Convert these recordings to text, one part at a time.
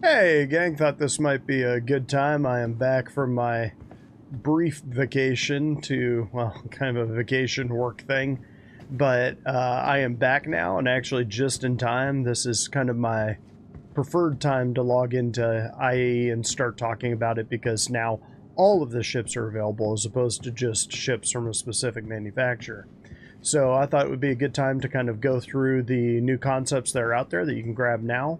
Hey gang, thought this might be a good time. I am back from my brief vacation to, well, kind of a vacation work thing. But I am back now and actually just in time. This is kind of my preferred time to log into IAE and start talking about it because now all of the ships are available as opposed to just ships from a specific manufacturer. So I thought it would be a good time to kind of go through the new concepts that are out there that you can grab now,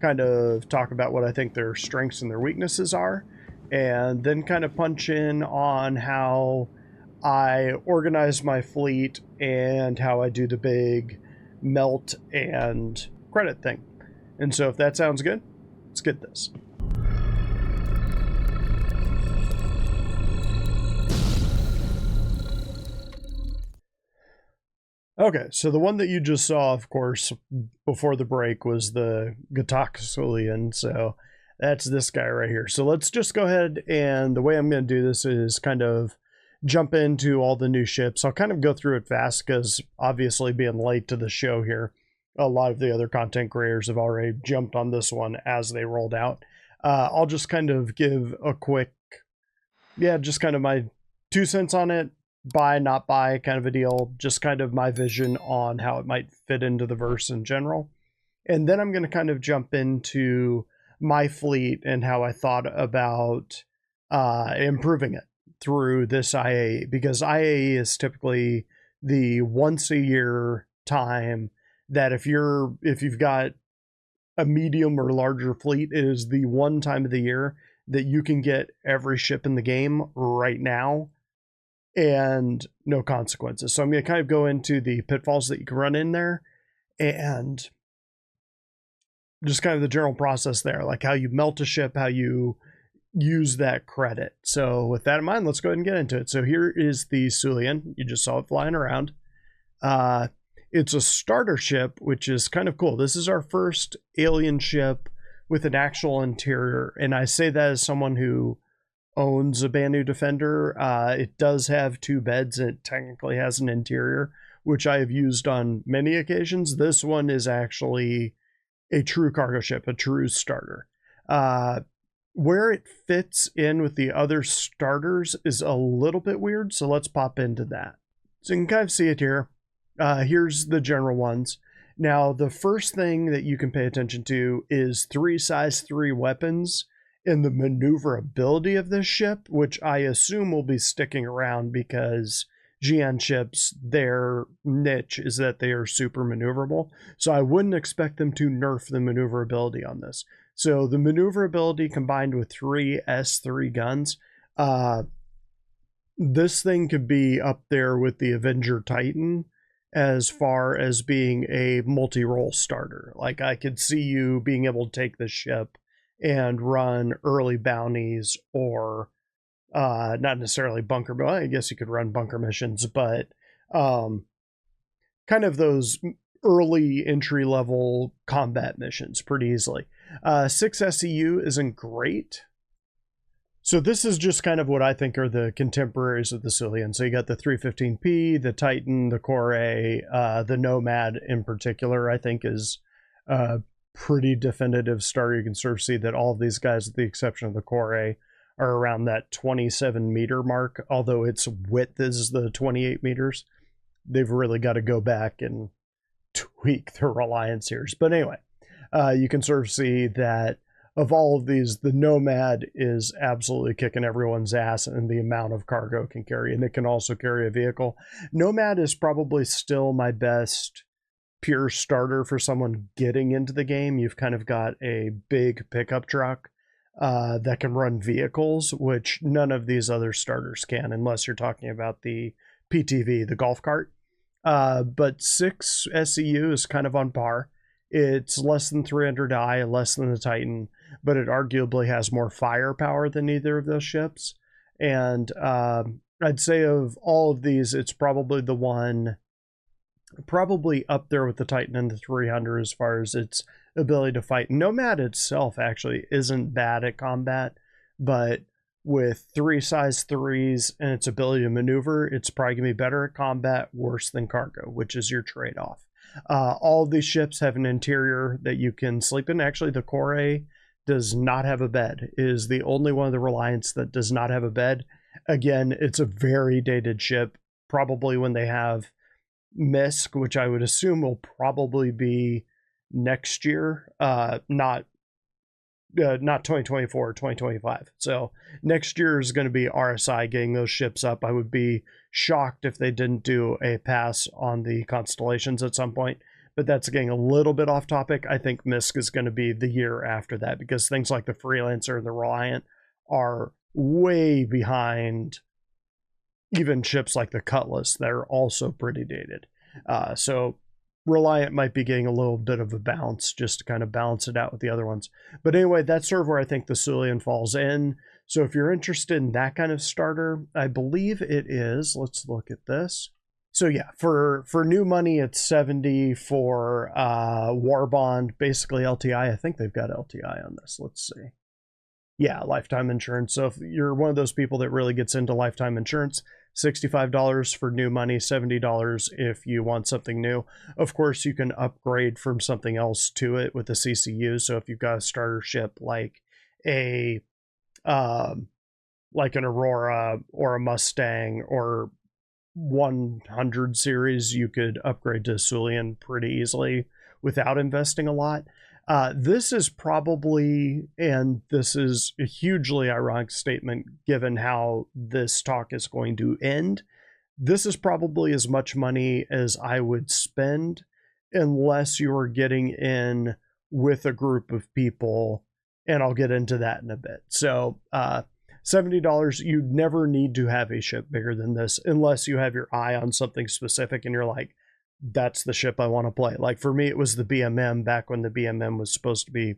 kind of talk about what I think their strengths and their weaknesses are, and then kind of punch in on how I organize my fleet and how I do the big melt and credit thing. And so if that sounds good, let's get this. Okay, so the one that you just saw, of course, before the break was the Syulen, so that's this guy right here. So let's just go ahead, and the way I'm going to do this is kind of jump into all the new ships. I'll kind of go through it fast because obviously being late to the show here, a lot of the other content creators have already jumped on this one as they rolled out. I'll just kind of give a quick, just kind of my 2 cents on it, buy, not buy kind of a deal, just kind of my vision on how it might fit into the verse in general. And then I'm going to kind of jump into my fleet and how I thought about improving it through this IAE, because IAE is typically the once a year time that if you've got a medium or larger fleet, it is the one time of the year that you can get every ship in the game right now and no consequences. So I'm going to kind of go into the pitfalls that you can run in there and just kind of the general process there, like how you melt a ship, how you use that credit. So with that in mind, let's go ahead and get into it. So here is the Syulen. You just saw it flying around. It's a starter ship, which is kind of cool. This is our first alien ship with an actual interior. And I say that as someone who owns a Banu Defender. It does have 2 beds and it technically has an interior, which I have used on many occasions. This one is actually a true cargo ship, a true starter. Where it fits in with the other starters is a little bit weird, so let's pop into that. So you can kind of see it here. Here's the general ones. Now, the first thing that you can pay attention to is 3 size 3 weapons and the maneuverability of this ship, which I assume will be sticking around because GN ships, their niche is that they are super maneuverable. So I wouldn't expect them to nerf the maneuverability on this. So the maneuverability combined with 3 S3 guns, this thing could be up there with the Avenger Titan as far as being a multi-role starter. Like I could see you being able to take the ship and run early bounties or not necessarily bunker, but I guess you could run bunker missions, but kind of those early entry level combat missions pretty easily. 6 SEU isn't great. So this is just kind of what I think are the contemporaries of the Syulen. So you got the 315P, the Titan, the Core A, the Nomad in particular, I think is pretty definitive starter. You can sort of see that all of these guys, with the exception of the Core A, are around that 27 meter mark, although its width is the 28 meters. They've really got to go back and tweak their Reliance here. But anyway, you can sort of see that of all of these, the Nomad is absolutely kicking everyone's ass in the amount of cargo it can carry, and it can also carry a vehicle. Nomad is probably still my best pure starter for someone getting into the game. You've kind of got a big pickup truck that can run vehicles, which none of these other starters can, unless you're talking about the PTV, the golf cart. But 6 SEU is kind of on par. It's less than 300 I, less than the Titan, but it arguably has more firepower than either of those ships. And I'd say of all of these, it's probably the one, probably up there with the Titan and the 300 as far as its ability to fight. Nomad itself actually isn't bad at combat, but with 3 size 3s and its ability to maneuver, it's probably going to be better at combat, worse than cargo, which is your trade-off. All of these ships have an interior that you can sleep in. Actually, the Core A does not have a bed. It is the only one of the Reliants that does not have a bed. Again, it's a very dated ship. Probably when they have MISC, which I would assume will probably be next year, not 2024, 2025. So next year is going to be RSI getting those ships up. I would be shocked if they didn't do a pass on the constellations at some point, but that's getting a little bit off topic. I think MISC is going to be the year after that, because things like the Freelancer and the Reliant are way behind even ships like the Cutlass that are also pretty dated. So Reliant might be getting a little bit of a bounce just to kind of balance it out with the other ones. But anyway, that's sort of where I think the Syulen falls in. So if you're interested in that kind of starter, I believe it is. Let's look at this. So yeah, for new money, it's 70 for War Bond, basically LTI. I think they've got LTI on this. Let's see. Yeah, lifetime insurance. So if you're one of those people that really gets into lifetime insurance, $65 for new money, $70 if you want something new. Of course, you can upgrade from something else to it with the CCU. So if you've got a starter ship like an Aurora or a Mustang or 100 series, you could upgrade to Syulen pretty easily without investing a lot. This is probably, and this is a hugely ironic statement given how this talk is going to end, this is probably as much money as I would spend unless you are getting in with a group of people, and I'll get into that in a bit. So $70, you never need to have a ship bigger than this unless you have your eye on something specific and you're like, that's the ship I want to play. Like for me, it was the BMM back when the BMM was supposed to be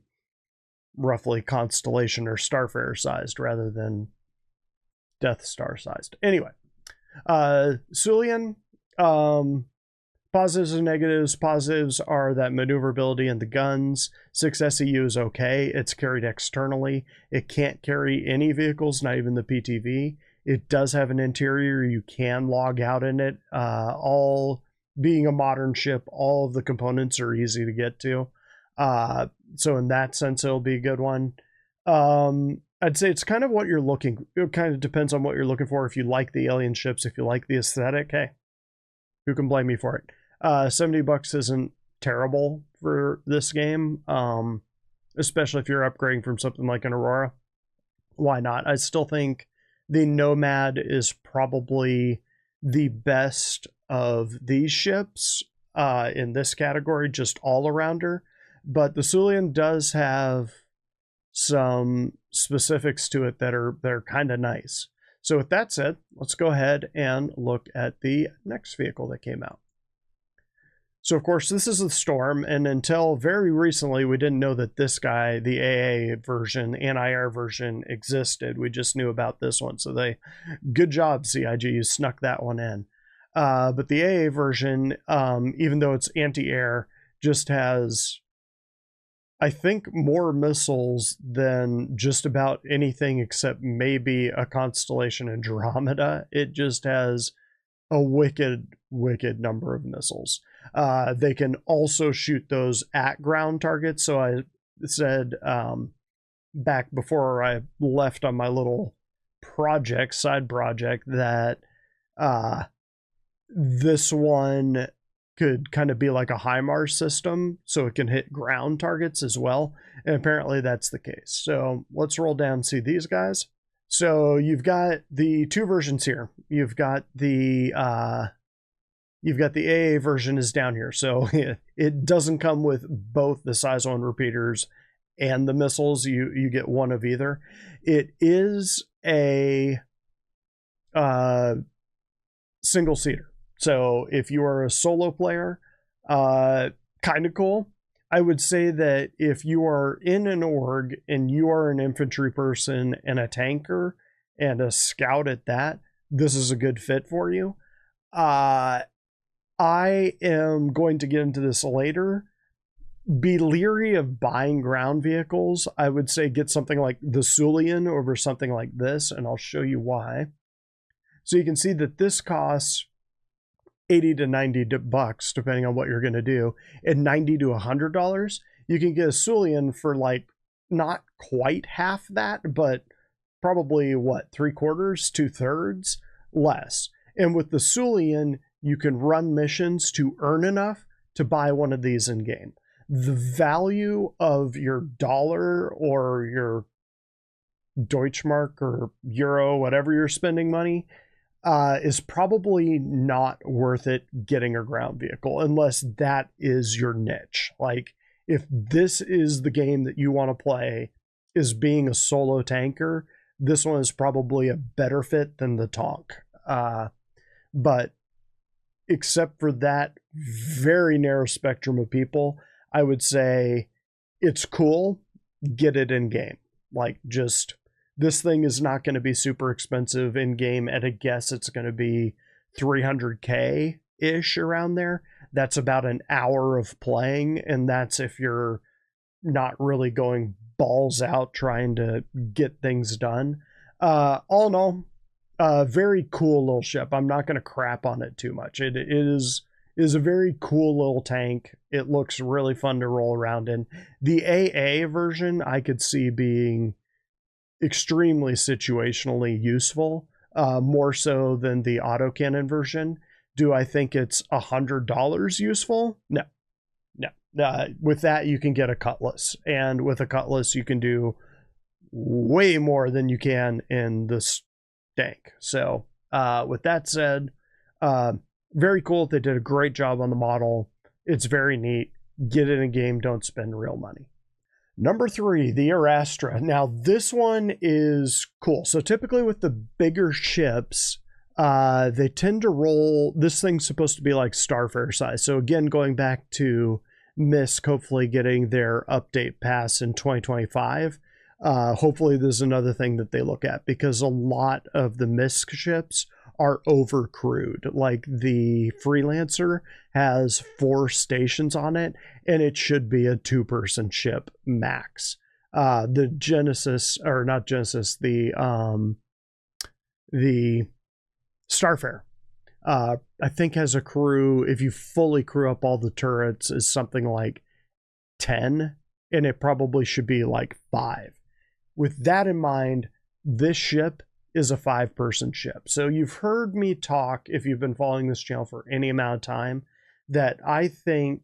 roughly Constellation or Starfarer sized rather than Death Star sized. Anyway, Syulen, positives and negatives. Positives are that maneuverability and the guns. 6 SEU is okay. It's carried externally. It can't carry any vehicles, not even the PTV. It does have an interior. You can log out in it. Being a modern ship, all of the components are easy to get to. So in that sense, it'll be a good one. I'd say it's kind of what you're looking. It kind of depends on what you're looking for. If you like the alien ships, if you like the aesthetic, hey, who can blame me for it? $70 isn't terrible for this game, especially if you're upgrading from something like an Aurora. Why not? I still think the Nomad is probably the best of these ships in this category, just all-arounder. But the Syulen does have some specifics to it that are kind of nice. So with that said, let's go ahead and look at the next vehicle that came out. So of course, this is the Storm, and until very recently, we didn't know that this guy, the AA version, anti-air version, existed. We just knew about this one. So good job, CIG, you snuck that one in. But the AA version, even though it's anti-air, just has, I think, more missiles than just about anything except maybe a Constellation Andromeda. It just has a wicked number of missiles. They can also shoot those at ground targets. So I said back before I left on my little side project, that this one could kind of be like a HIMARS system, so it can hit ground targets as well. And apparently that's the case. So let's roll down and see these guys. So you've got the two versions here. You've got the AA version is down here. So it doesn't come with both the size 1 repeaters and the missiles. You get one of either. It is a single seater. So if you are a solo player, kind of cool. I would say that if you are in an org and you are an infantry person and a tanker and a scout at that, this is a good fit for you. I am going to get into this later. Be leery of buying ground vehicles. I would say get something like the Syulen over something like this, and I'll show you why. So you can see that this costs $80 to $90 depending on what you're going to do, and $90 to $100. You can get a Syulen for like not quite half that, but probably what, 3/4, 2/3 less. And with the Syulen, you can run missions to earn enough to buy one of these in game. The value of your dollar or your Deutschmark or euro, whatever you're spending money, is probably not worth it getting a ground vehicle unless that is your niche. Like, if this is the game that you want to play, is being a solo tanker, this one is probably a better fit than the Tonk. But except for that very narrow spectrum of people, I would say it's cool. Get it in game. Like, just, this thing is not going to be super expensive in game. At a guess, it's going to be 300K ish, around there. That's about an hour of playing, and that's if you're not really going balls out trying to get things done. All in all, very cool little ship. I'm not going to crap on it too much. It is a very cool little tank. It looks really fun to roll around in. The AA version I could see being extremely situationally useful, more so than the autocannon version. Do I think it's $100 useful? No. With that, you can get a Cutlass, and with a Cutlass, you can do way more than you can in this tank. So, with that said, very cool. They did a great job on the model. It's very neat. Get it in a game. Don't spend real money. Number 3, the Arrastra. Now, this one is cool. So typically with the bigger ships, they tend to roll, this thing's supposed to be like Starfare size. So again, going back to MISC, hopefully getting their update pass in 2025. Hopefully this is another thing that they look at, because a lot of the MISC ships are overcrewed. Like the Freelancer has 4 stations on it, and it should be a 2-person ship max. The Genesis, or not Genesis, the Starfare, I think has a crew, if you fully crew up all the turrets, is something like 10, and it probably should be like 5. With that in mind, this ship is a 5-person ship. So you've heard me talk, if you've been following this channel for any amount of time, that I think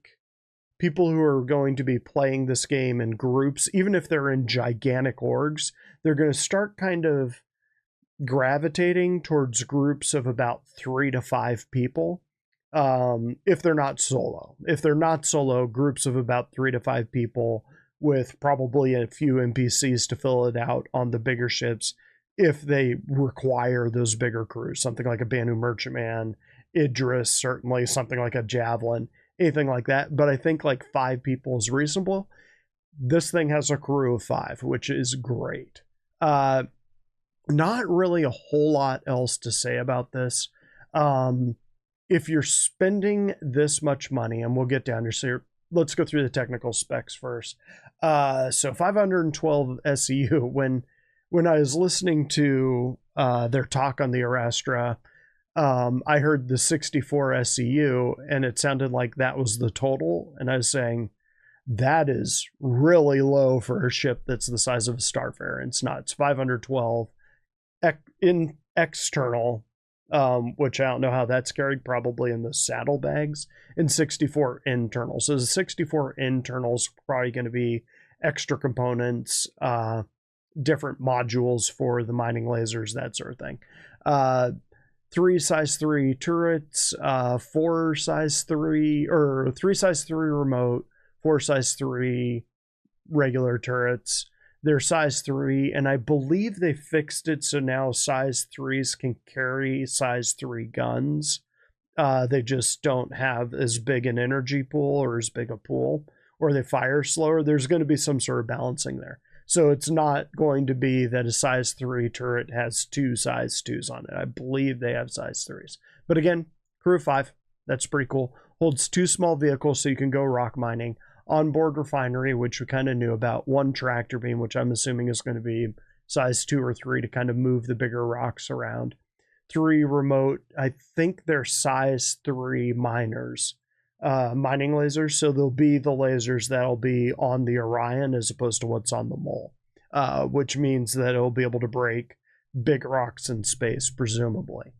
people who are going to be playing this game in groups, even if they're in gigantic orgs, they're going to start kind of gravitating towards groups of about 3 to 5 people. If they're not solo. If they're not solo, groups of about 3 to 5 people with probably a few NPCs to fill it out on the bigger ships, if they require those bigger crews, something like a Banu Merchantman, Idris, certainly something like a Javelin, anything like that. But I think like 5 people is reasonable. This thing has a crew of 5, which is great. Not really a whole lot else to say about this. If you're spending this much money, and we'll get down here, so let's go through the technical specs first. So 512 SEU, when I was listening to their talk on the Arrastra, I heard the 64 SEU, and it sounded like that was the total. And I was saying, that is really low for a ship that's the size of a Starfare. And it's not. It's 512 in external, which I don't know how that's carried, probably in the saddlebags, and 64 internal. So the 64 internals probably going to be extra components, different modules for the mining lasers, that sort of thing. 3 size 3 turrets, 4 size 3, or 3 size 3 remote, 4 size 3 regular turrets. They're size 3, and I believe they fixed it so now size 3s can carry size 3 guns. They just don't have as big an energy pool, or as big a pool, or they fire slower. There's going to be some sort of balancing there. So it's not going to be that a size 3 turret has 2 size 2s on it. I believe they have size 3s. But again, crew of 5. That's pretty cool. Holds 2 small vehicles so you can go rock mining. Onboard refinery, which we kind of knew about. 1 tractor beam, which I'm assuming is going to be size 2 or 3 to kind of move the bigger rocks around. 3 remote, I think they're size 3 miners. mining lasers. So they'll be the lasers that'll be on the Orion as opposed to what's on the Mole, which means that it'll be able to break big rocks in space, presumably.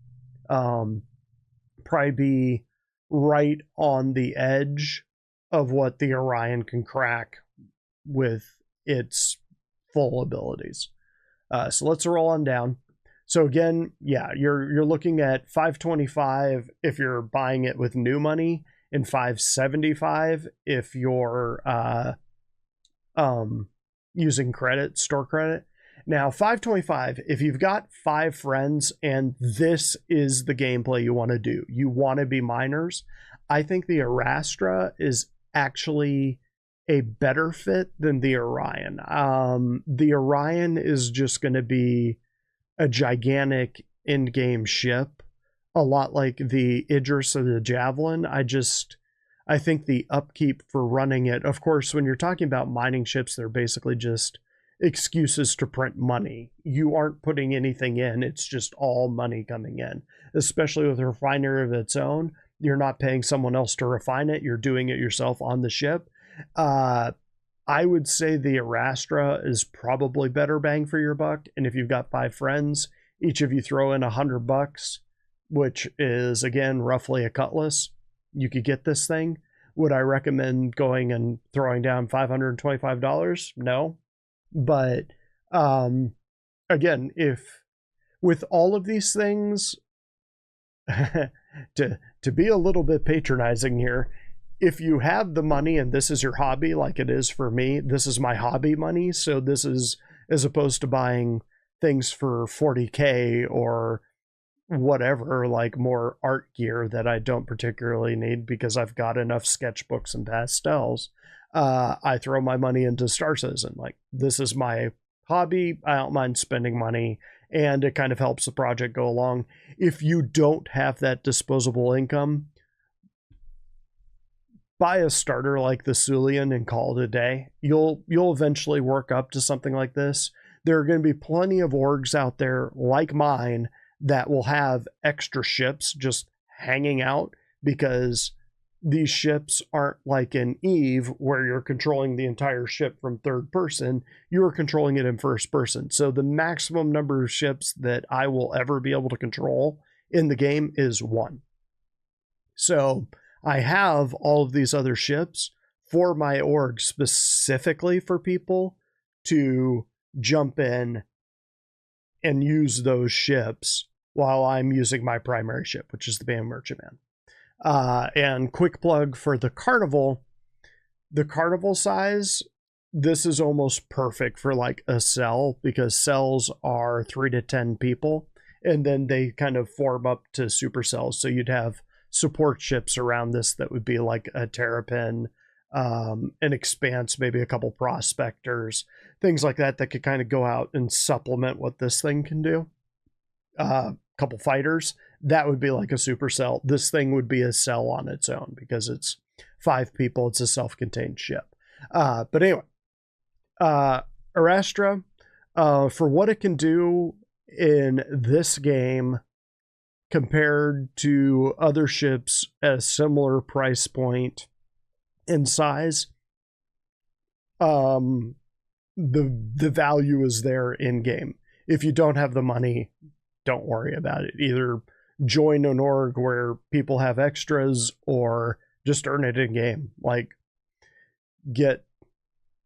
Probably be right on the edge of what the Orion can crack with its full abilities. So let's roll on down. So again, yeah, you're looking at 525 if you're buying it with new money, and 575 if you're using credit, store credit. Now 525 if you've got 5 friends and this is the gameplay you want to do, you want to be miners, I think the Arrastra is actually a better fit than the Orion. The Orion is just going to be a gigantic in-game ship, a lot like the Idris or the Javelin. I think the upkeep for running it, of course, when you're talking about mining ships, they're basically just excuses to print money. You aren't putting anything in, it's just all money coming in. Especially with a refinery of its own, you're not paying someone else to refine it, you're doing it yourself on the ship. I would say the Arrastra is probably better bang for your buck, and if you've got 5 friends, each of you throw in $100, which is again roughly a cutlass, you could get this thing. Would I recommend going and throwing down $525? No. But again, if with all of these things, to be a little bit patronizing here, if you have the money and this is your hobby, like it is for me, this is my hobby money. So this is, as opposed to buying things for 40K or whatever, like more art gear that I don't particularly need because I've got enough sketchbooks and pastels. I throw my money into Star Citizen. Like, this is my hobby. I don't mind spending money, and it kind of helps the project go along. If you don't have that disposable income, buy a starter like the Syulen and call it a day. You'll eventually work up to something like this. There are going to be plenty of orgs out there like mine that will have extra ships just hanging out, because these ships aren't like in Eve where you're controlling the entire ship from third person. You're controlling it in first person. So the maximum number of ships that I will ever be able to control in the game is 1. So I have all of these other ships for my org specifically for people to jump in and use those ships while I'm using my primary ship, which is the Bam Merchantman. And quick plug for the carnival size, this is almost perfect for like a cell, because cells are 3 to 10 people, and then they kind of form up to supercells. So you'd have support ships around this that would be like a Terrapin, an Expanse, maybe a couple prospectors, things like that could kind of go out and supplement what this thing can do. Couple fighters, that would be like a supercell. This thing would be a cell on its own because it's 5 people. It's a self-contained ship. But anyway, Arrastra, for what it can do in this game compared to other ships at a similar price point and size, the value is there in game. If you don't have the money, don't worry about it. Either join an org where people have extras, or just earn it in game. Like, get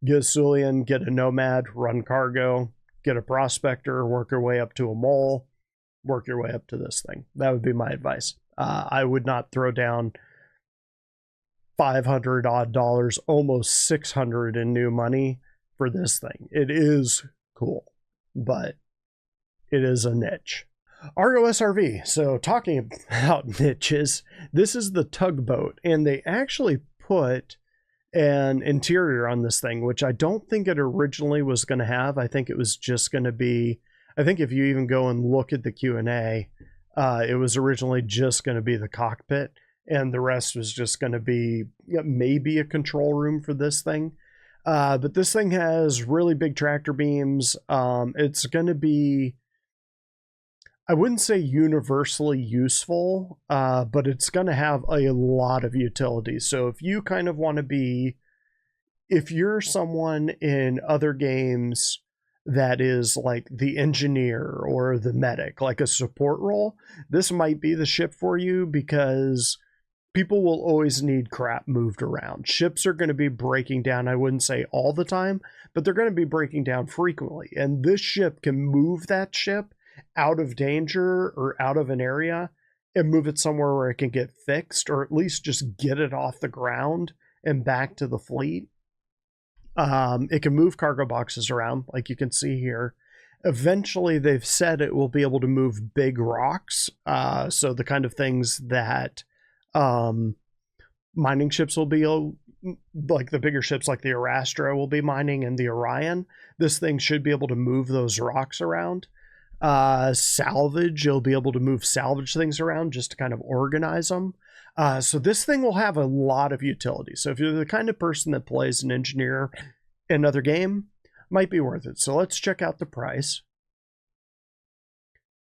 a Syulen, get a Nomad, run cargo, get a prospector, work your way up to a mole, work your way up to this thing. That would be my advice. I would not throw down $500 odd, almost $600 in new money for this thing. It is cool, but it is a niche. Argo SRV. So talking about niches, this is the tugboat, and they actually put an interior on this thing, which I don't think it originally was going to have. I think it was just going to be, I think if you even go and look at the Q&A, it was originally just going to be the cockpit, and the rest was just going to be maybe a control room for this thing. But this thing has really big tractor beams. It's going to be, I wouldn't say universally useful, but it's going to have a lot of utility. So if you kind of want to be, if you're someone in other games that is like the engineer or the medic, like a support role, this might be the ship for you, because people will always need crap moved around. Ships are going to be breaking down, I wouldn't say all the time, but they're going to be breaking down frequently. And this ship can move that ship out of danger or out of an area and move it somewhere where it can get fixed, or at least just get it off the ground and back to the fleet. It can move cargo boxes around, like you can see here. Eventually, they've said it will be able to move big rocks. So the kind of things that mining ships will be, like the bigger ships like the Arrastra will be mining, and the Orion. This thing should be able to move those rocks around. Salvage, you'll be able to move salvage things around just to kind of organize them. So this thing will have a lot of utility. So if you're the kind of person that plays an engineer in another game, might be worth it. So let's check out the price.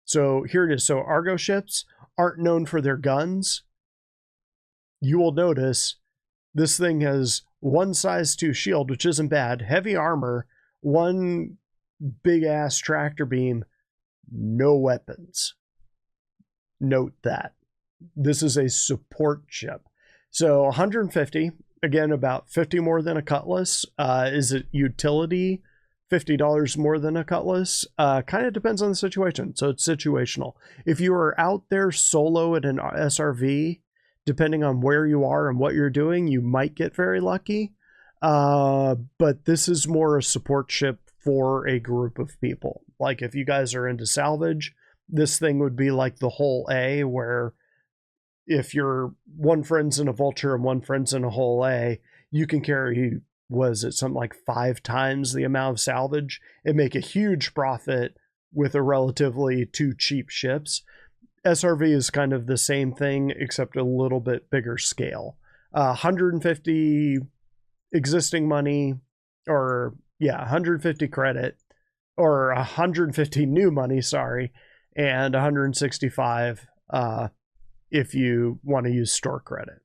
So here it is. So Argo ships aren't known for their guns. You will notice this thing has one size 2 shield, which isn't bad. Heavy armor, one big ass tractor beam, no weapons. Note that. This is a support ship. So 150, again, about 50 more than a Cutlass. Is it utility? $50 more than a Cutlass? Kind of depends on the situation. So it's situational. If you are out there solo at an SRV, depending on where you are and what you're doing, you might get very lucky. But this is more a support ship for a group of people. Like if you guys are into salvage, this thing would be like the whole A, where if you're one friend's in a Vulture and one friend's in a whole A, you can carry, was it something like 5 times the amount of salvage and make a huge profit with a relatively 2 cheap ships. SRV is kind of the same thing, except a little bit bigger scale. 150 existing money, or yeah, 150 credit, or 150 new money, sorry, and 165 if you want to use store credit.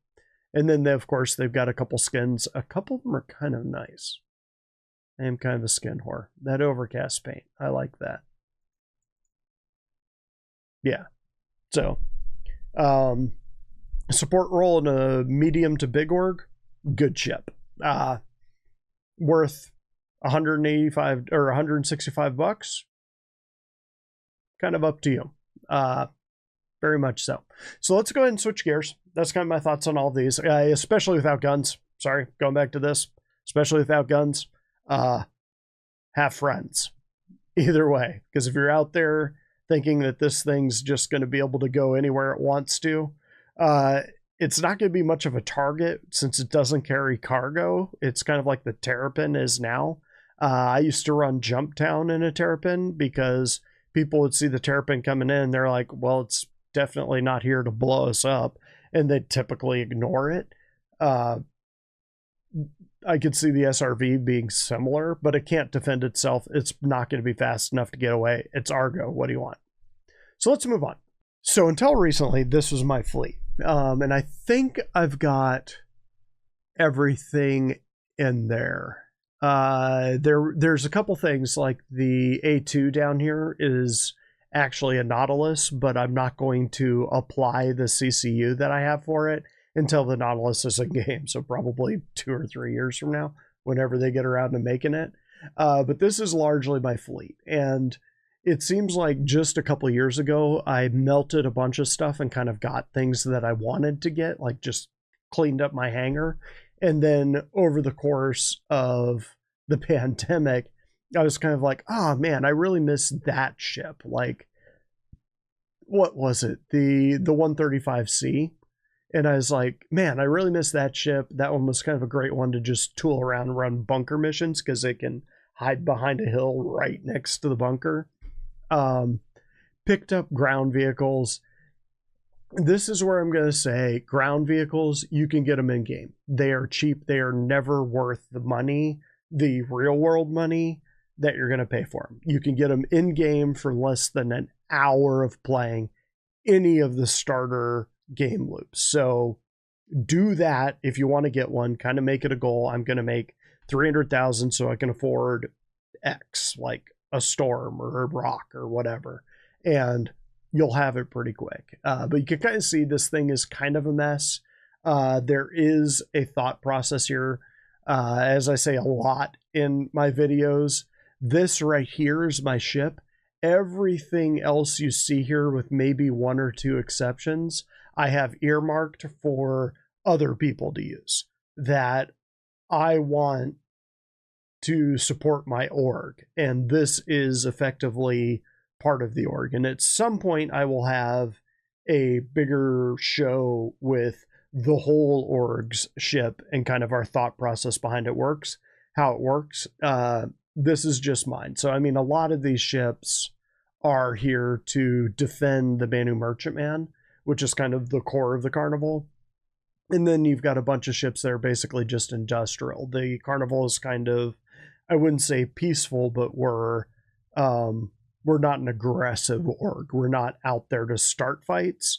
And then, of course, they've got a couple skins. A couple of them are kind of nice. I am kind of a skin whore. That overcast paint, I like that. Yeah. So, support role in a medium to big org, good ship. Worth 185 or 165 bucks. Kind of up to you. Very much so. So let's go ahead and switch gears. That's kind of my thoughts on all of these, especially without guns. Sorry, going back to this, especially without guns. Have friends. Either way, because if you're out there thinking that this thing's just going to be able to go anywhere it wants to, it's not going to be much of a target since it doesn't carry cargo. It's kind of like the Terrapin is now. I used to run Jump Town in a Terrapin because people would see the Terrapin coming in. They're like, well, it's definitely not here to blow us up. And they typically ignore it. I could see the SRV being similar, but it can't defend itself. It's not going to be fast enough to get away. It's Argo. What do you want? So let's move on. So until recently, this was my fleet. And I think I've got everything in there. There's a couple things, like the A2 down here is actually a Nautilus, but I'm not going to apply the CCU that I have for it until the Nautilus is in game. So probably 2 or 3 years from now, whenever they get around to making it. But this is largely my fleet. And it seems like just a couple years ago, I melted a bunch of stuff and kind of got things that I wanted to get, like just cleaned up my hangar. And then over the course of the pandemic, I was kind of like, oh man, I really miss that ship. Like, what was it? The 135C. And I was like, man, I really miss that ship. That one was kind of a great one to just tool around and run bunker missions because it can hide behind a hill right next to the bunker. Picked up ground vehicles. This is where I'm going to say ground vehicles, you can get them in game. They are cheap. They are never worth the money, the real world money. that you're going to pay for them. You can get them in game for less than an hour of playing any of the starter game loops. So do that if you want to get one. Kind of make it a goal. I'm going to make 300,000 so I can afford X, like a storm or a rock or whatever, and you'll have it pretty quick. But you can kind of see this thing is kind of a mess. There is a thought process here. As I say a lot in my videos, this right here is my ship. Everything else you see here, with maybe one or two exceptions, I have earmarked for other people to use that I want to support my org. And this is effectively part of the org. And at some point I will have a bigger show with the whole org's ship and kind of our thought process behind it works, how it works. This is just mine. So, I mean, a lot of these ships are here to defend the Banu Merchantman, which is kind of the core of the Carnival. And then you've got a bunch of ships that are basically just industrial. The Carnival is kind of, I wouldn't say peaceful, but we're not an aggressive org. We're not out there to start fights.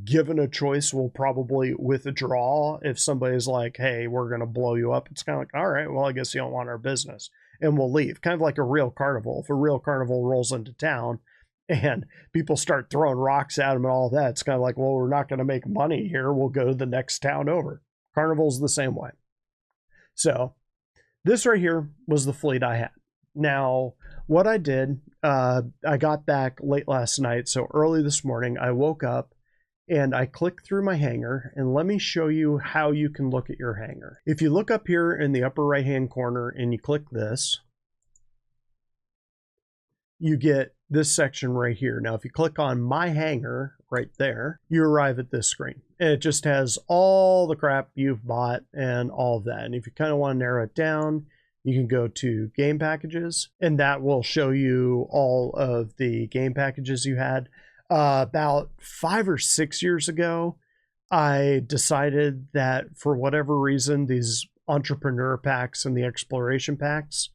Given a choice, we'll probably withdraw if somebody's like, hey, we're going to blow you up. It's kind of like, all right, well, I guess you don't want our business. And we'll leave. Kind of like a real carnival. If a real carnival rolls into town and people start throwing rocks at them and all that, it's kind of like, well, we're not going to make money here. We'll go to the next town over. Carnival's the same way. So this right here was the fleet I had. Now, what I did, I got back late last night. So early this morning, I woke up and I clicked through my hangar, and let me show you how you can look at your hangar. If you look up here in the upper right hand corner and you click this, you get this section right here. Now, if you click on my hangar right there, you arrive at this screen. And it just has all the crap you've bought and all of that. And if you kind of want to narrow it down, you can go to game packages, and that will show you all of the game packages you had. About 5 or 6 years ago, I decided that for whatever reason, these entrepreneur packs and the exploration packs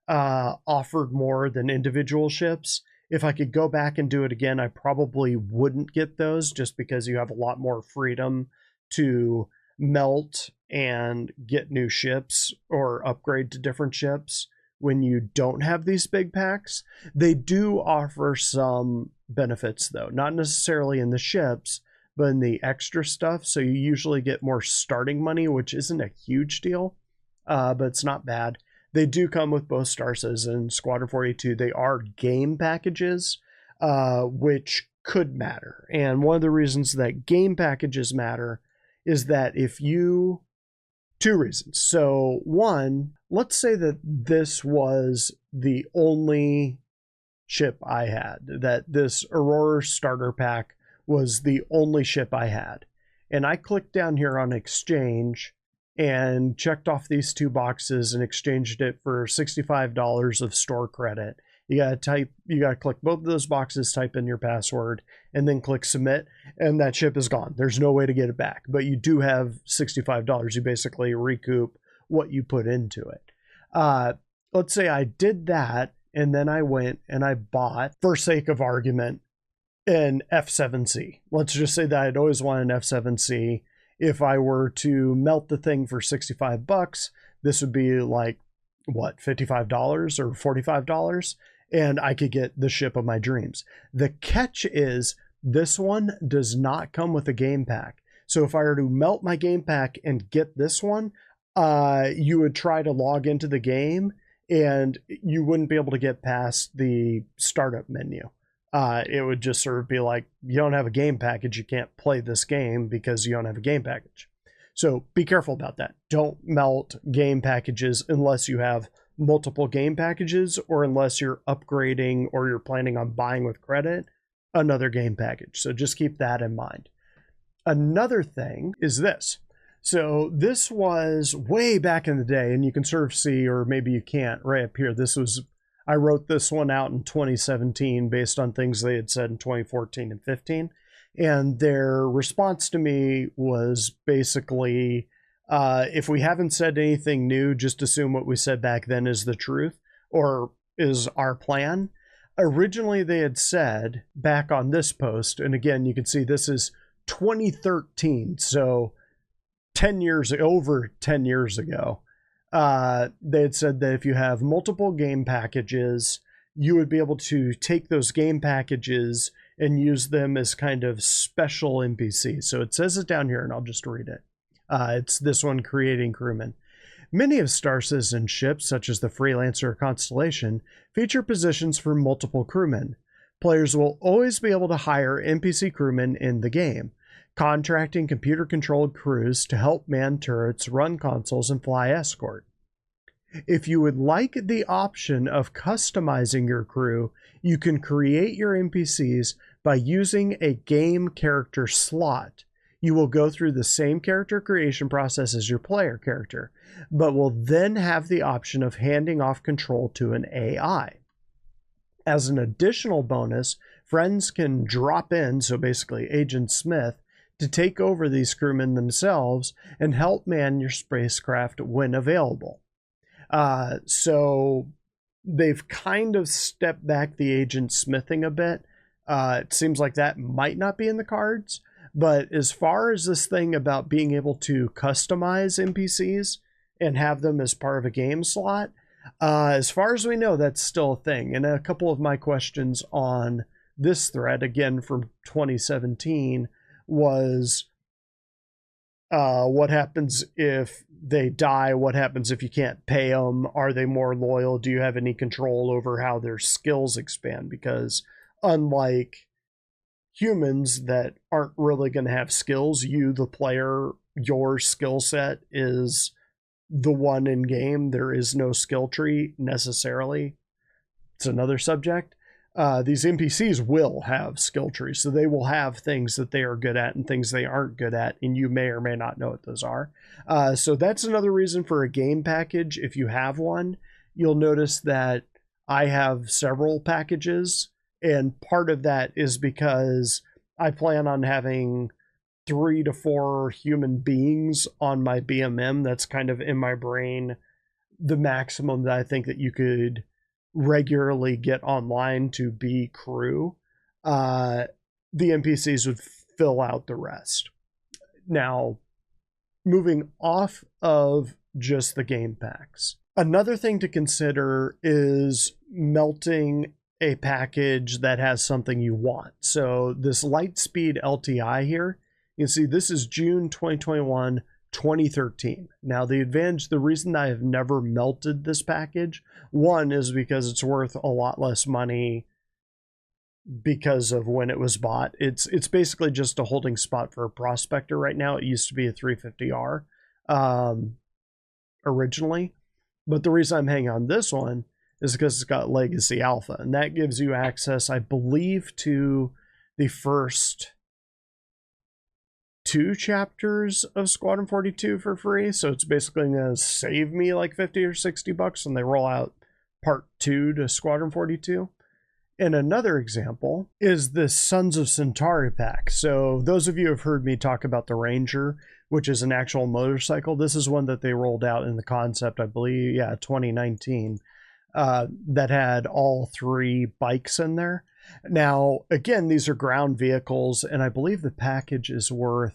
offered more than individual ships. If I could go back and do it again, I probably wouldn't get those, just because you have a lot more freedom to melt and get new ships or upgrade to different ships when you don't have these big packs. They do offer some benefits though, not necessarily in the ships, but in the extra stuff. So you usually get more starting money, which isn't a huge deal, but it's not bad. They do come with both Star Citizen and Squadron 42. They are game packages, which could matter. And one of the reasons that game packages matter is that if you, two reasons. So one, let's say that this was the only ship I had, that this Aurora starter pack was the only ship I had. And I clicked down here on exchange and checked off these two boxes and exchanged it for $65 of store credit. You gotta click both of those boxes, type in your password, and then click submit, and that ship is gone. There's no way to get it back, but you do have $65. You basically recoup what you put into it. Let's say I did that, and then I went and I bought, for sake of argument, an F7C. Let's just say that I'd always wanted an F7C. If I were to melt the thing for $65, this would be like, what, $55 or $45? And I could get the ship of my dreams. The catch is this one does not come with a game pack. So if I were to melt my game pack and get this one, you would try to log into the game and you wouldn't be able to get past the startup menu. It would just sort of be like, you don't have a game package, you can't play this game because you don't have a game package. So be careful about that. Don't melt game packages unless you have multiple game packages, or unless you're upgrading or you're planning on buying with credit another game package. So just keep that in mind. Another thing is this. So this was way back in the day, and you can sort of see, or maybe you can't, right up here. I wrote this one out in 2017 based on things they had said in 2014 and 15. And their response to me was basically, if we haven't said anything new, just assume what we said back then is the truth. or is our plan. Originally, they had said back on this post, and again, you can see this is 2013, so 10 years, over 10 years ago. They had said that if you have multiple game packages, you would be able to take those game packages and use them as kind of special NPCs. So it says it down here, and I'll just read it. It's this one, creating crewmen. Many of Star Citizen ships, such as the Freelancer or Constellation, feature positions for multiple crewmen. Players will always be able to hire NPC crewmen in the game, contracting computer-controlled crews to help man turrets, run consoles, and fly escort. If you would like the option of customizing your crew, you can create your NPCs by using a game character slot. You will go through the same character creation process as your player character, but will then have the option of handing off control to an AI. As an additional bonus, friends can drop in, so basically Agent Smith, to take over these crewmen themselves and help man your spacecraft when available. So they've kind of stepped back the Agent Smithing a bit. It seems like that might not be in the cards. But as far as this thing about being able to customize NPCs and have them as part of a game slot, as far as we know, that's still a thing. And a couple of my questions on this thread, again from 2017, was what happens if they die? What happens if you can't pay them? Are they more loyal? Do you have any control over how their skills expand? Because unlike humans that aren't really going to have skills, you, the player, your skill set is the one in game. There is no skill tree necessarily. It's another subject. These NPCs will have skill trees, so they will have things that they are good at and things they aren't good at, and you may or may not know what those are. So that's another reason for a game package. If you have one, you'll notice that I have several packages, and part of that is because I plan on having 3 to 4 human beings on my BMM. That's kind of in my brain the maximum that I think that you could regularly get online to be crew. The NPCs would fill out the rest. Now, moving off of just the game packs, another thing to consider is melting a package that has something you want. So this Lightspeed LTI here, you can see this is June 2021, 2013. Now the reason I have never melted this package, one is because it's worth a lot less money because of when it was bought. It's basically just a holding spot for a prospector right now. It used to be a 350R originally, but the reason I'm hanging on this one is because it's got Legacy Alpha, and that gives you access, I believe, to the first 2 chapters of Squadron 42 for free. So it's basically going to save me like 50 or 60 bucks when they roll out part 2 to Squadron 42. And another example is this Sons of Centauri pack. So those of you who have heard me talk about the Ranger, which is an actual motorcycle, this is one that they rolled out in the concept, I believe, 2019. That had all 3 bikes in there. Now, again, these are ground vehicles, and I believe the package is worth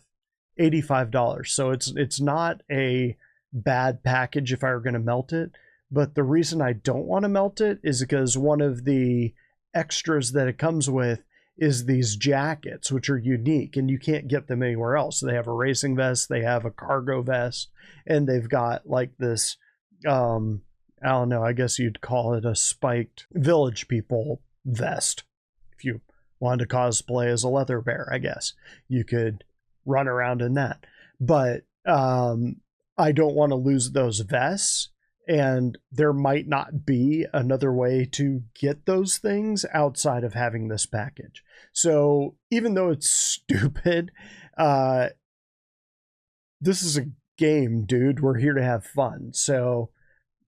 $85. So it's not a bad package if I were going to melt it. But the reason I don't want to melt it is because one of the extras that it comes with is these jackets, which are unique, and you can't get them anywhere else. They have a racing vest, they have a cargo vest, and they've got like this I don't know, I guess you'd call it a spiked Village People vest. If you wanted to cosplay as a leather bear, I guess you could run around in that. But I don't want to lose those vests, and there might not be another way to get those things outside of having this package. So even though it's stupid, this is a game, dude. We're here to have fun. So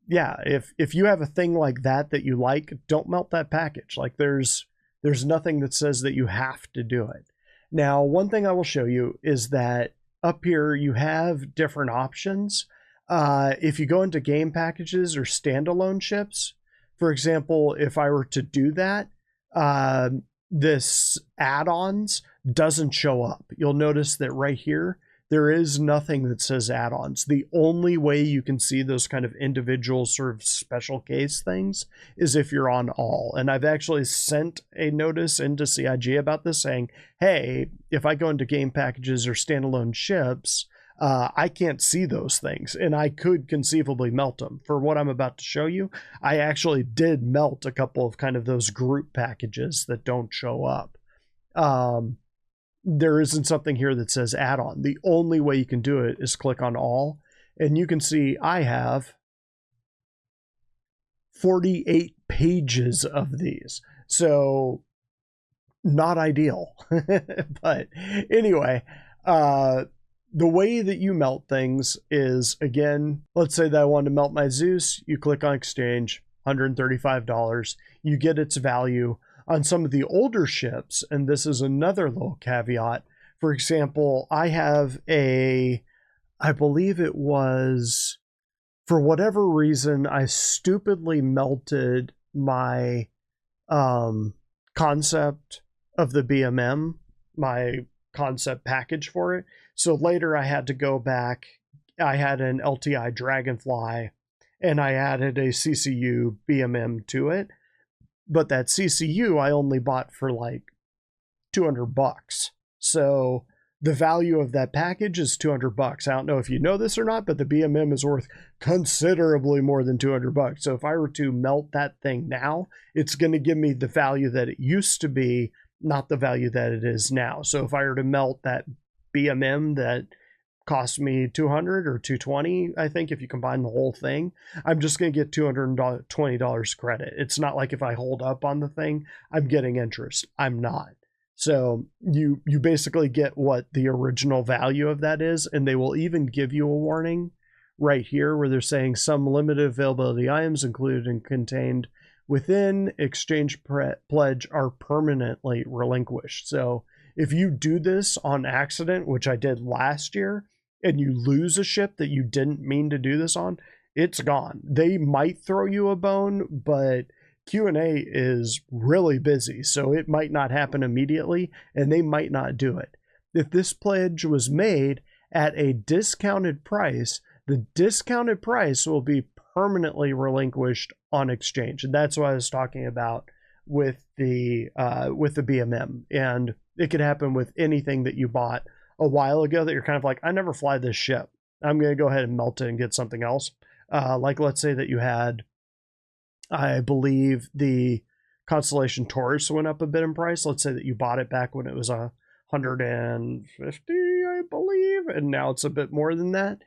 yeah, if you have a thing like that you like, don't melt that package. Like there's nothing that says that you have to do it. Now, one thing I will show you is that up here you have different options. If you go into game packages or standalone ships, For example, if I were to do that, this add-ons doesn't show up. You'll notice that right here, there is nothing that says add-ons. The only way you can see those kind of individual sort of special case things is if you're on all. And I've actually sent a notice into CIG about this saying, hey, if I go into game packages or standalone ships, I can't see those things, and I could conceivably melt them. For what I'm about to show you, I actually did melt a couple of kind of those group packages that don't show up. There isn't something here that says add-on. The only way you can do it is click on all, and you can see I have 48 pages of these. So not ideal. But anyway, the way that you melt things is, again, let's say that I wanted to melt my Zeus. You click on exchange, $135. You get its value. On some of the older ships, and this is another little caveat, for example, I have I believe it was, for whatever reason, I stupidly melted my concept of the BMM, my concept package for it. So later I had to go back. I had an LTI Dragonfly, and I added a CCU BMM to it. But that CCU I only bought for like $200. So the value of that package is $200. I don't know if you know this or not, but the BMM is worth considerably more than $200. So if I were to melt that thing now, it's going to give me the value that it used to be, not the value that it is now. So if I were to melt that BMM that cost me $200 or $220, I think, if you combine the whole thing, I'm just going to get $220 credit. It's not like if I hold up on the thing, I'm getting interest. I'm not. So you basically get what the original value of that is, and they will even give you a warning right here where they're saying some limited availability items included and contained within exchange pledge are permanently relinquished. So if you do this on accident, which I did last year, and you lose a ship that you didn't mean to do this on, it's gone. They might throw you a bone, but Q&A is really busy, so it might not happen immediately, and they might not do it. If this pledge was made at a discounted price, the discounted price will be permanently relinquished on exchange. And that's what I was talking about with the BMM. And it could happen with anything that you bought a while ago that you're kind of like, I never fly this ship. I'm going to go ahead and melt it and get something else. Like, let's say that you had, I believe the Constellation Taurus went up a bit in price. Let's say that you bought it back when it was $150, I believe, and now it's a bit more than that.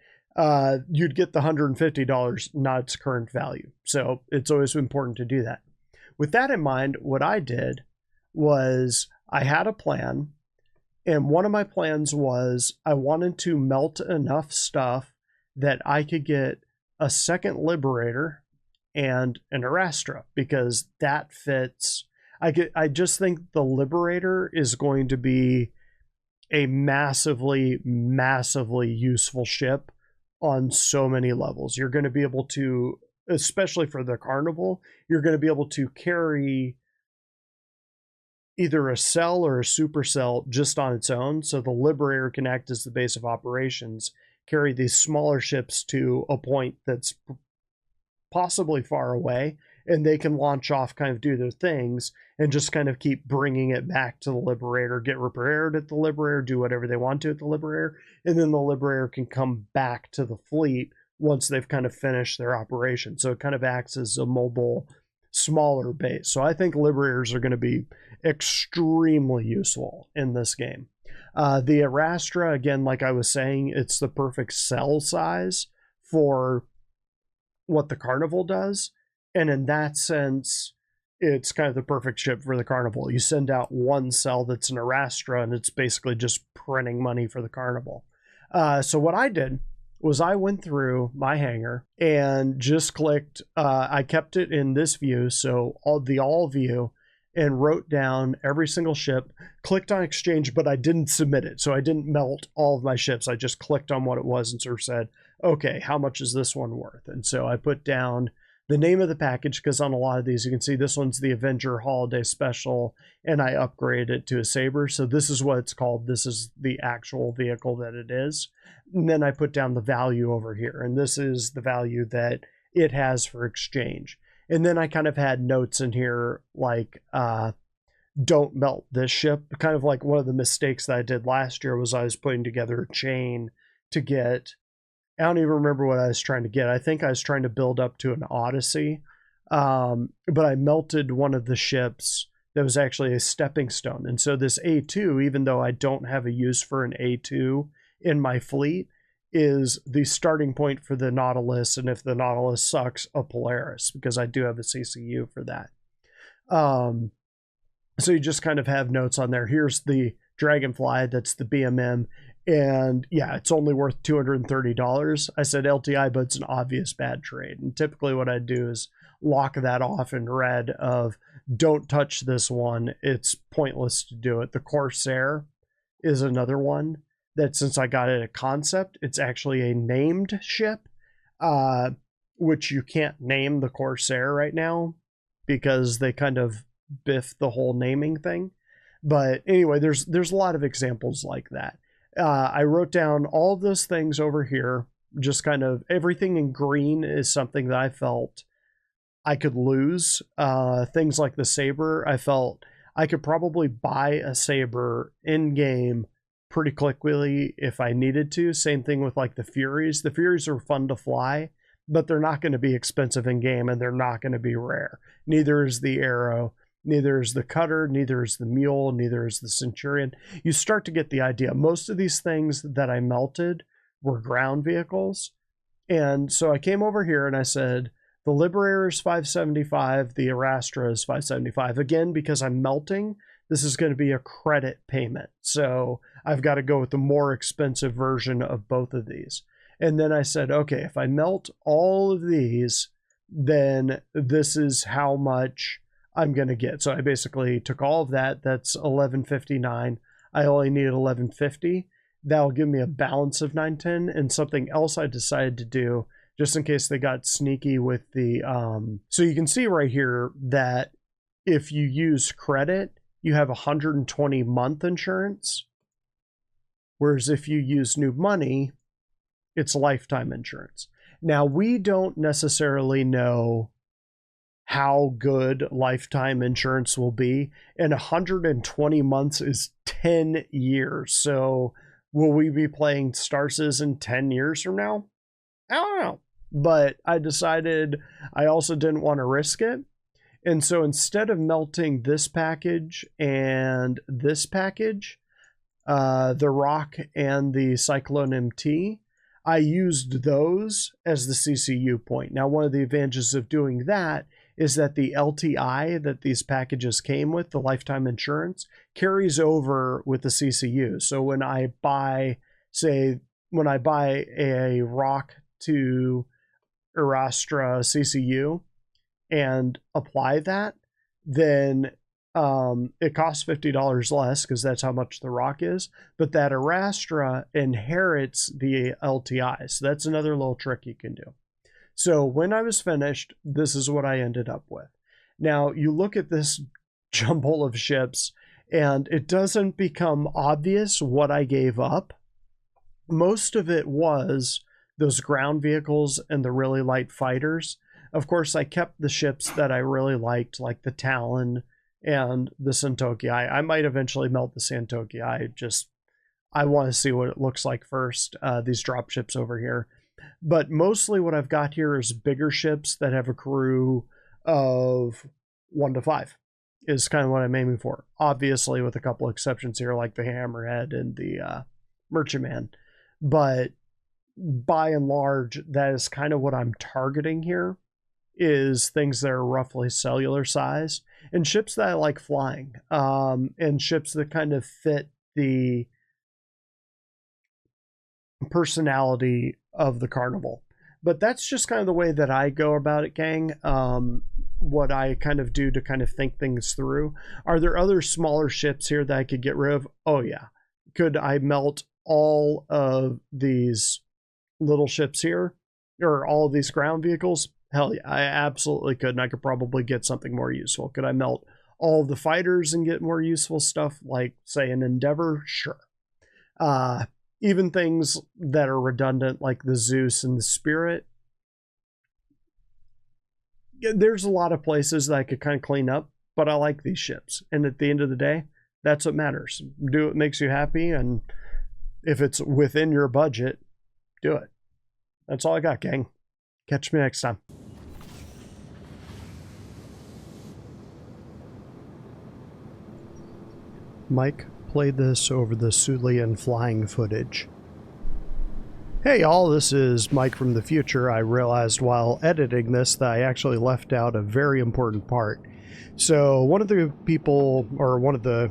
You'd get the $150, not its current value. So it's always important to do that. With that in mind, what I did was I had a plan. And one of my plans was I wanted to melt enough stuff that I could get a second Liberator and an Arrastra, because that fits. I just think the Liberator is going to be a massively, massively useful ship on so many levels. You're going to be able to, especially for the Carnival, you're going to be able to carry either a cell or a supercell just on its own. So the Liberator can act as the base of operations, carry these smaller ships to a point that's possibly far away, and they can launch off, kind of do their things, and just kind of keep bringing it back to the Liberator, get repaired at the Liberator, do whatever they want to at the Liberator, and then the Liberator can come back to the fleet once they've kind of finished their operation. So it kind of acts as a mobile, smaller base. So I think Liberators are going to be extremely useful in this game. The Arrastra, again, like I was saying, it's the perfect cell size for what the Carnival does. And in that sense, it's kind of the perfect ship for the Carnival. You send out one cell that's an Arrastra, and it's basically just printing money for the Carnival. So what I did was I went through my hangar and just clicked, I kept it in this view, so all view, and wrote down every single ship, clicked on exchange, but I didn't submit it. So I didn't melt all of my ships. I just clicked on what it was and sort of said, okay, how much is this one worth? And so I put down the name of the package, because on a lot of these you can see this one's the Avenger Holiday Special, and I upgraded it to a Saber, so this is what it's called. This is the actual vehicle that it is. And then I put down the value over here, and this is the value that it has for exchange. And then I kind of had notes in here like don't melt this ship. Kind of like one of the mistakes that I did last year was I was putting together a chain to get, I don't even remember what I was trying to get. I think I was trying to build up to an Odyssey, but I melted one of the ships that was actually a stepping stone. And so this A2, even though I don't have a use for an A2 in my fleet, is the starting point for the Nautilus, and if the Nautilus sucks, a Polaris, because I do have a CCU for that. So you just kind of have notes on there. Here's the Dragonfly, that's the BMM, and yeah, it's only worth $230. I said LTI, but it's an obvious bad trade. And typically what I do is lock that off in red of don't touch this one. It's pointless to do it. The Corsair is another one that, since I got it a concept, it's actually a named ship, which you can't name the Corsair right now because they kind of biff the whole naming thing. But anyway, there's a lot of examples like that. I wrote down all of those things over here. Just kind of everything in green is something that I felt I could lose. Things like the Saber, I felt I could probably buy a Saber in game pretty quickly if I needed to. Same thing with like the Furies. The Furies are fun to fly, but they're not going to be expensive in game, and they're not going to be rare. Neither is the Arrow, neither is the Cutter, neither is the Mule, neither is the Centurion. You start to get the idea. Most of these things that I melted were ground vehicles. And so I came over here and I said, the Liberator is 575, the Arrastra is 575. Again, because I'm melting, this is going to be a credit payment. So I've got to go with the more expensive version of both of these. And then I said, okay, if I melt all of these, then this is how much I'm going to get. So I basically took all of that. That's 1159. I only needed 1150. That'll give me a balance of 910. And something else I decided to do, just in case they got sneaky with the, so you can see right here that if you use credit, you have 120 month insurance. Whereas if you use new money, it's lifetime insurance. Now, we don't necessarily know how good lifetime insurance will be, and 120 months is 10 years. So will we be playing Star Citizen 10 years from now? I don't know. But I decided I also didn't want to risk it. And so instead of melting this package and this package, the Rock and the Cyclone MT, I used those as the CCU point. Now, one of the advantages of doing that is that the LTI that these packages came with, the lifetime insurance, carries over with the CCU. So when I buy, say, when I buy a Rock to Arrastra CCU and apply that, then it costs $50 less because that's how much the Rock is, but that Arrastra inherits the LTI. So that's another little trick you can do. So when I was finished, this is what I ended up with. Now you look at this jumble of ships and it doesn't become obvious what I gave up. Most of it was those ground vehicles and the really light fighters. Of course, I kept the ships that I really liked, like the Talon and the Santoki. I might eventually melt the Santoki. I want to see what it looks like first, these drop ships over here. But mostly what I've got here is bigger ships that have a crew of 1 to 5 is kind of what I'm aiming for. Obviously, with a couple exceptions here, like the Hammerhead and the Merchantman. But by and large, that is kind of what I'm targeting here, is things that are roughly cellular size and ships that I like flying, and ships that kind of fit the personality of the Carnival. But that's just kind of the way that I go about it, gang. What I kind of do to kind of think things through. Are there other smaller ships here that I could get rid of? Oh yeah. Could I melt all of these little ships here, or all of these ground vehicles? Hell yeah, I absolutely could, and I could probably get something more useful. Could I melt all of the fighters and get more useful stuff, like, say, an Endeavor? Sure. Even things that are redundant, like the Zeus and the Spirit, there's a lot of places that I could kind of clean up, but I like these ships. And at the end of the day, that's what matters. Do what makes you happy, and if it's within your budget, do it. That's all I got, gang. Catch me next time. Mike played this over the Syulen flying footage. Hey y'all, this is Mike from the future. I realized while editing this that I actually left out a very important part. So one of the people, or one of the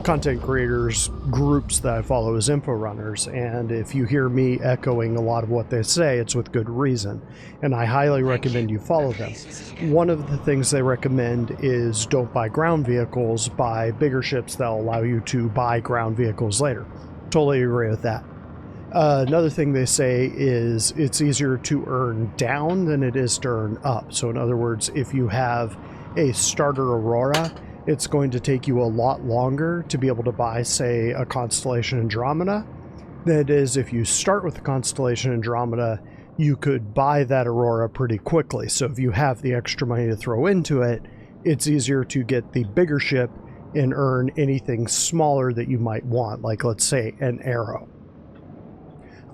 content creators groups that I follow is info runners, and if you hear me echoing a lot of what they say, it's with good reason, and I highly recommend you follow them. One of the things they recommend is don't buy ground vehicles, buy bigger ships that'll allow you to buy ground vehicles later. Totally agree with that. Another thing they say is it's easier to earn down than it is to earn up. So in other words, if you have a starter Aurora, it's going to take you a lot longer to be able to buy, say, a Constellation Andromeda than it is if you start with the Constellation Andromeda. You could buy that Aurora pretty quickly. So if you have the extra money to throw into it, it's easier to get the bigger ship and earn anything smaller that you might want, like, let's say, an Arrow.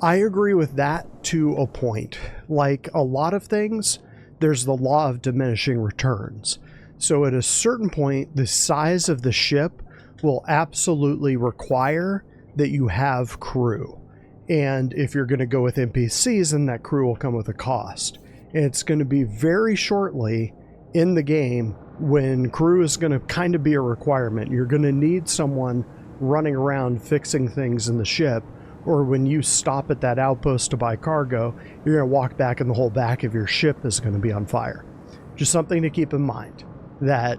I agree with that to a point. Like a lot of things, there's the law of diminishing returns. So at a certain point, the size of the ship will absolutely require that you have crew. And if you're going to go with NPCs, then that crew will come with a cost. And it's going to be very shortly in the game when crew is going to kind of be a requirement. You're going to need someone running around fixing things in the ship, or when you stop at that outpost to buy cargo, you're going to walk back and the whole back of your ship is going to be on fire. Just something to keep in mind, that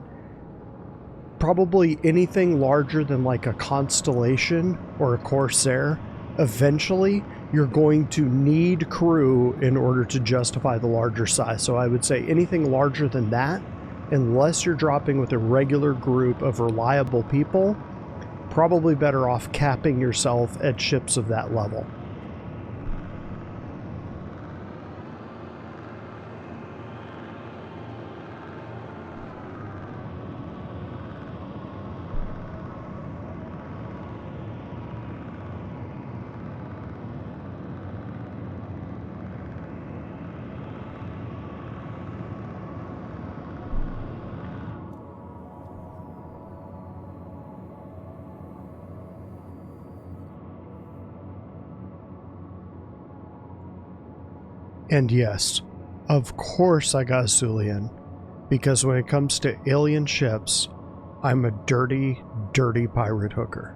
probably anything larger than like a Constellation or a Corsair, eventually you're going to need crew in order to justify the larger size. So I would say anything larger than that, unless you're dropping with a regular group of reliable people, probably better off capping yourself at ships of that level. And yes, of course I got a Syulen, because when it comes to alien ships, I'm a dirty, dirty pirate hooker.